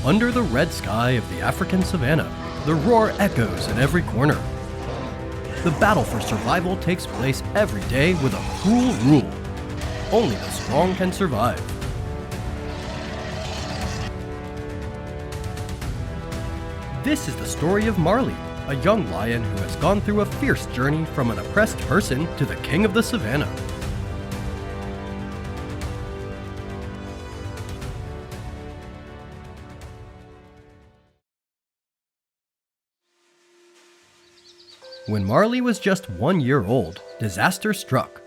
Under the red sky of the African savanna, the roar echoes in every corner. The battle for survival takes place every day with a cruel rule. Only the strong can survive. This is the story of Marley, a young lion who has gone through a fierce journey from an oppressed person to the king of the savanna. When Marley was just 1 year old, disaster struck.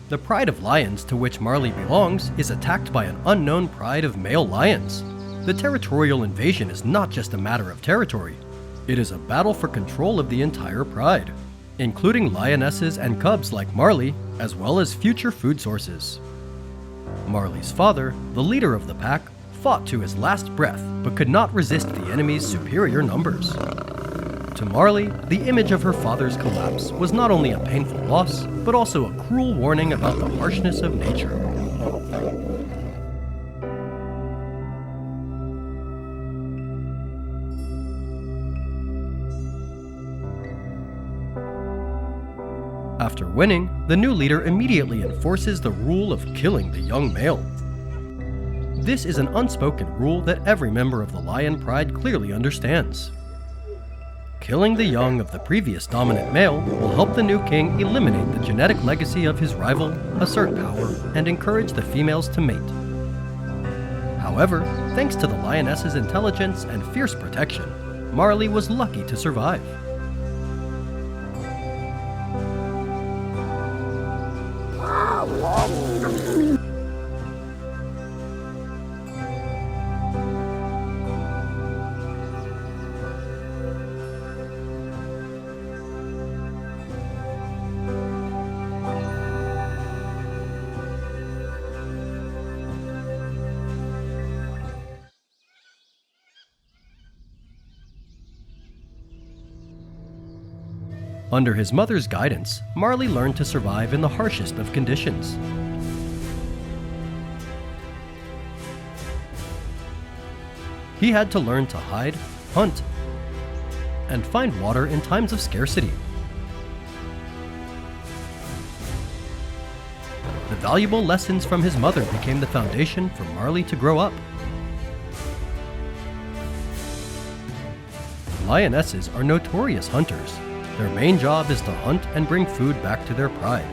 The pride of lions to which Marley belongs is attacked by an unknown pride of male lions. The territorial invasion is not just a matter of territory. It is a battle for control of the entire pride, including lionesses and cubs like Marley, as well as future food sources. Marley's father, the leader of the pack, fought to his last breath but could not resist the enemy's superior numbers. To Marley, the image of her father's collapse was not only a painful loss, but also a cruel warning about the harshness of nature. After winning, the new leader immediately enforces the rule of killing the young male. This is an unspoken rule that every member of the lion pride clearly understands. Killing the young of the previous dominant male will help the new king eliminate the genetic legacy of his rival, assert power, and encourage the females to mate. However, thanks to the lioness's intelligence and fierce protection, Marley was lucky to survive. Under his mother's guidance, Marley learned to survive in the harshest of conditions. He had to learn to hide, hunt, and find water in times of scarcity. The valuable lessons from his mother became the foundation for Marley to grow up. Lionesses are notorious hunters. Their main job is to hunt and bring food back to their pride.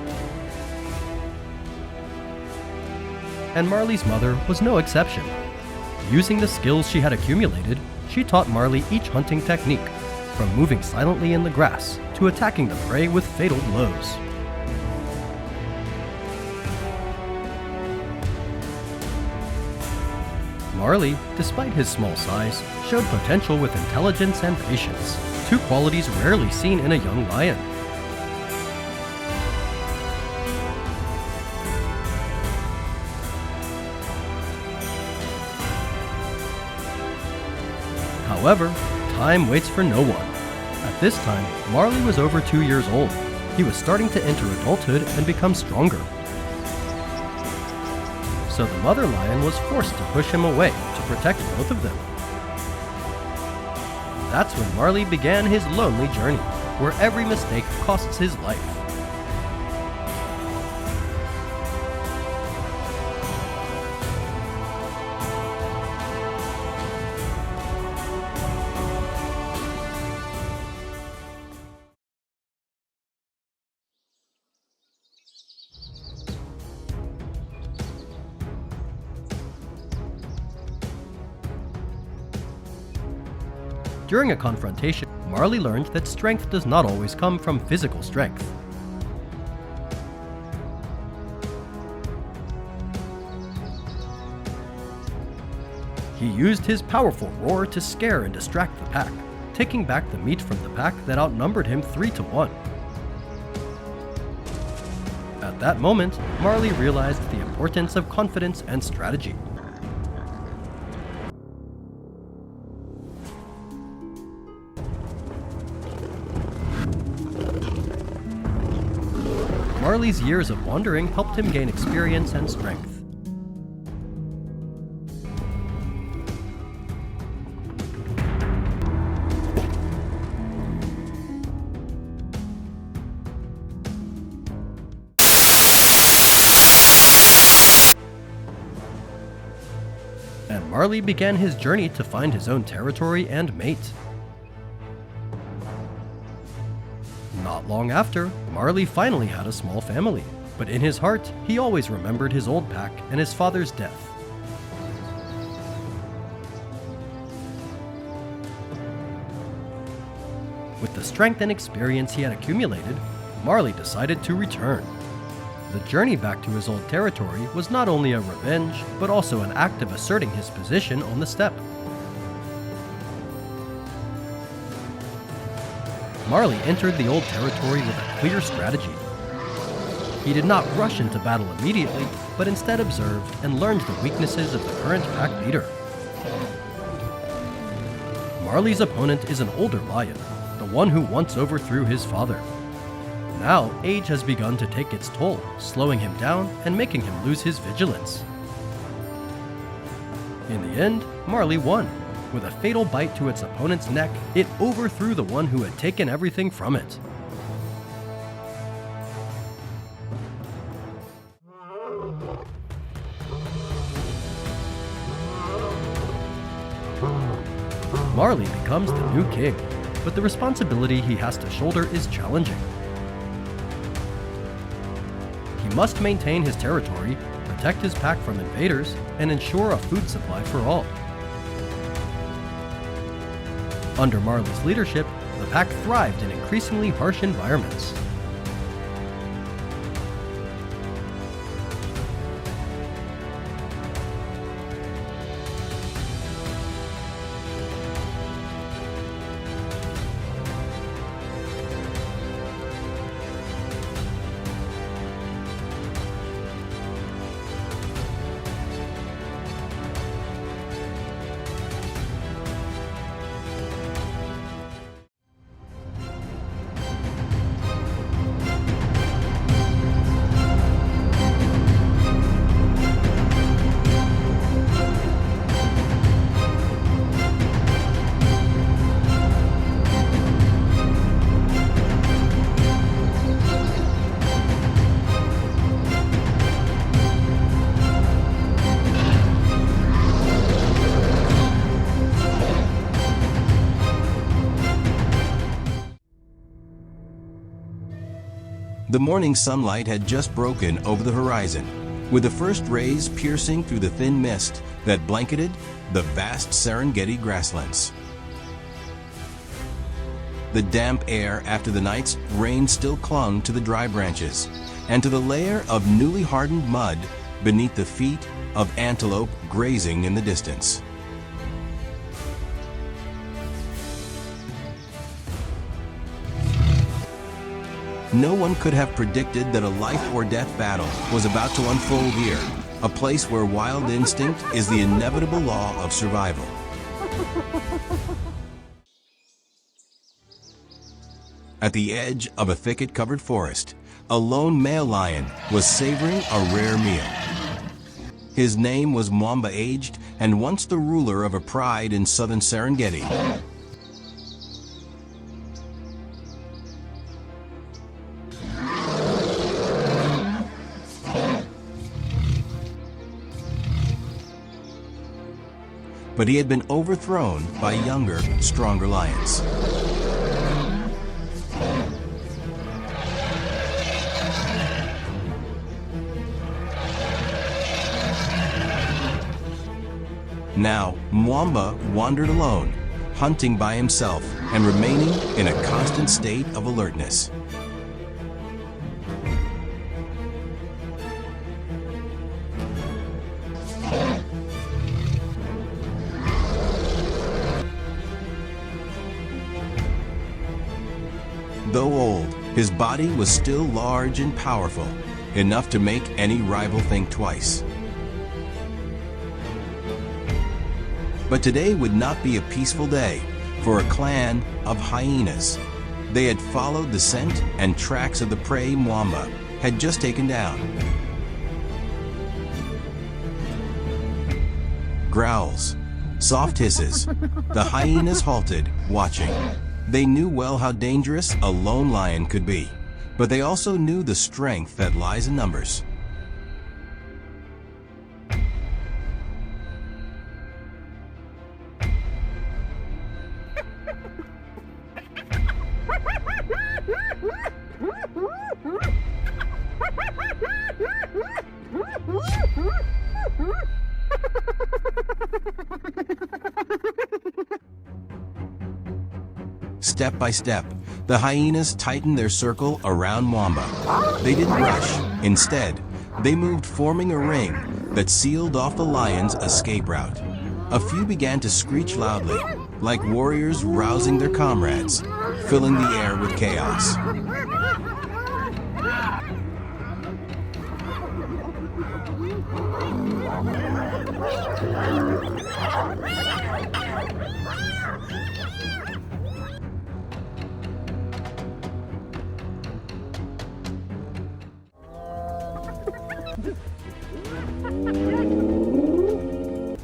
And Marley's mother was no exception. Using the skills she had accumulated, she taught Marley each hunting technique, from moving silently in the grass to attacking the prey with fatal blows. Marley, despite his small size, showed potential with intelligence and patience, two qualities rarely seen in a young lion. However, time waits for no one. At this time, Marley was over 2 years old. He was starting to enter adulthood and become stronger. So the mother lion was forced to push him away to protect both of them. That's when Marley began his lonely journey, where every mistake costs his life. During a confrontation, Marley learned that strength does not always come from physical strength. He used his powerful roar to scare and distract the pack, taking back the meat from the pack that outnumbered him 3-1. At that moment, Marley realized the importance of confidence and strategy. Marley's years of wandering helped him gain experience and strength. And Marley began his journey to find his own territory and mate. Not long after, Marley finally had a small family, but in his heart, he always remembered his old pack and his father's death. With the strength and experience he had accumulated, Marley decided to return. The journey back to his old territory was not only a revenge, but also an act of asserting his position on the steppe. Marley entered the old territory with a clear strategy. He did not rush into battle immediately, but instead observed and learned the weaknesses of the current pack leader. Marley's opponent is an older lion, the one who once overthrew his father. Now, age has begun to take its toll, slowing him down and making him lose his vigilance. In the end, Marley won. With a fatal bite to its opponent's neck, it overthrew the one who had taken everything from it. Marley becomes the new king, but the responsibility he has to shoulder is challenging. He must maintain his territory, protect his pack from invaders, and ensure a food supply for all. Under Marley's leadership, the pack thrived in increasingly harsh environments. The morning sunlight had just broken over the horizon, with the first rays piercing through the thin mist that blanketed the vast Serengeti grasslands. The damp air after the night's rain still clung to the dry branches and to the layer of newly hardened mud beneath the feet of antelope grazing in the distance. No one could have predicted that a life-or-death battle was about to unfold here, a place where wild instinct is the inevitable law of survival. At the edge of a thicket-covered forest, a lone male lion was savoring a rare meal. His name was Mwamba, aged and once the ruler of a pride in southern Serengeti. But he had been overthrown by younger, stronger lions. Now, Mwamba wandered alone, hunting by himself and remaining in a constant state of alertness. Though old, his body was still large and powerful, enough to make any rival think twice. But today would not be a peaceful day for a clan of hyenas. They had followed the scent and tracks of the prey Mwamba had just taken down. Growls, soft hisses. The hyenas halted, watching. They knew well how dangerous a lone lion could be, but they also knew the strength that lies in numbers. Step by step, the hyenas tightened their circle around Mwamba. They didn't rush. Instead, they moved, forming a ring that sealed off the lion's escape route. A few began to screech loudly, like warriors rousing their comrades, filling the air with chaos.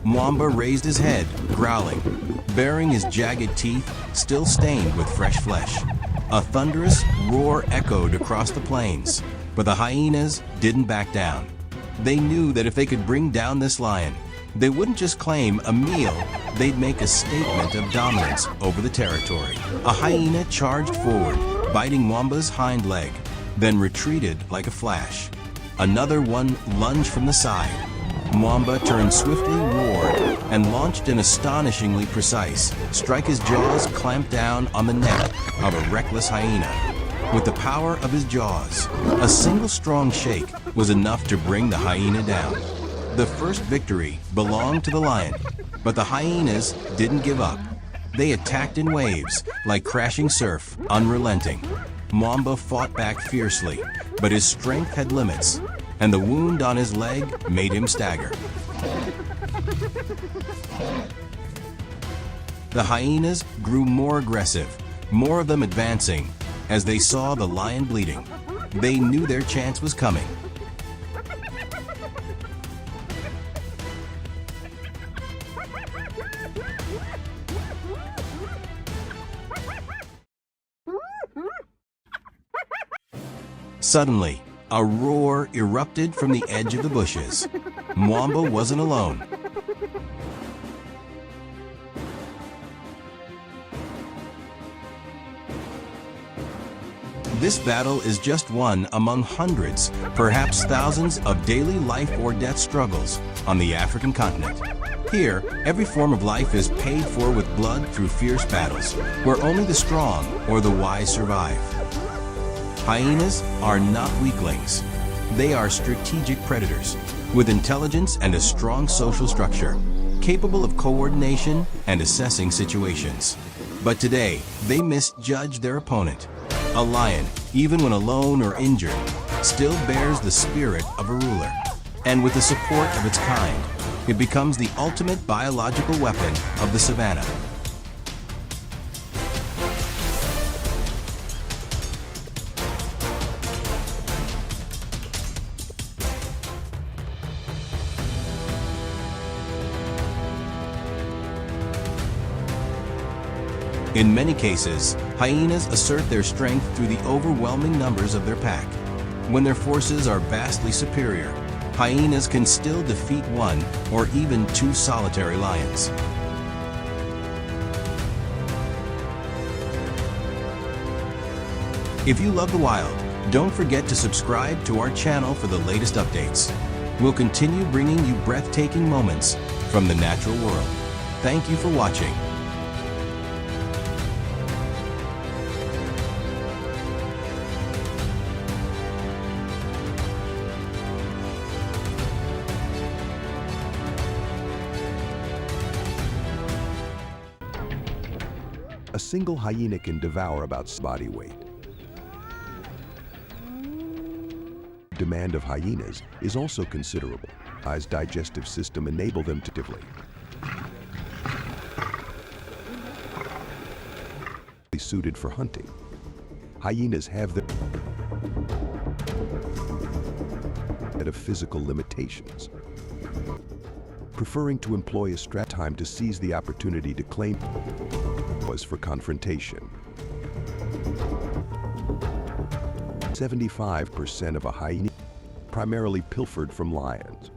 Mwamba raised his head, growling, baring his jagged teeth, still stained with fresh flesh. A thunderous roar echoed across the plains, but the hyenas didn't back down. They knew that if they could bring down this lion, they wouldn't just claim a meal, they'd make a statement of dominance over the territory. A hyena charged forward, biting Mwamba's hind leg, then retreated like a flash. Another one lunged from the side. Mwamba turned swiftly, roared, and launched an astonishingly precise strike. His jaws clamped down on the neck of a reckless hyena. With the power of his jaws, a single strong shake was enough to bring the hyena down. The first victory belonged to the lion, but the hyenas didn't give up. They attacked in waves, like crashing surf, unrelenting. Mwamba fought back fiercely, but his strength had limits, and the wound on his leg made him stagger. The hyenas grew more aggressive, more of them advancing. As they saw the lion bleeding, they knew their chance was coming. Suddenly, a roar erupted from the edge of the bushes. Mwamba wasn't alone. This battle is just one among hundreds, perhaps thousands of daily life or death struggles on the African continent. Here, every form of life is paid for with blood through fierce battles, where only the strong or the wise survive. Hyenas are not weaklings. They are strategic predators, with intelligence and a strong social structure, capable of coordination and assessing situations. But today, they misjudge their opponent. A lion, even when alone or injured, still bears the spirit of a ruler. And with the support of its kind, it becomes the ultimate biological weapon of the savannah. In many cases, hyenas assert their strength through the overwhelming numbers of their pack. When their forces are vastly superior, hyenas can still defeat one or even two solitary lions. If you love the wild, don't forget to subscribe to our channel for the latest updates. We'll continue bringing you breathtaking moments from the natural world. Thank you for watching. A single hyena can devour about body weight. Demand of hyenas is also considerable, as digestive system enable them to actively. Suited for hunting. Hyenas have the of physical limitations, preferring to employ a time to seize the opportunity to claim was for confrontation. 75% of a hyena primarily pilfered from lions.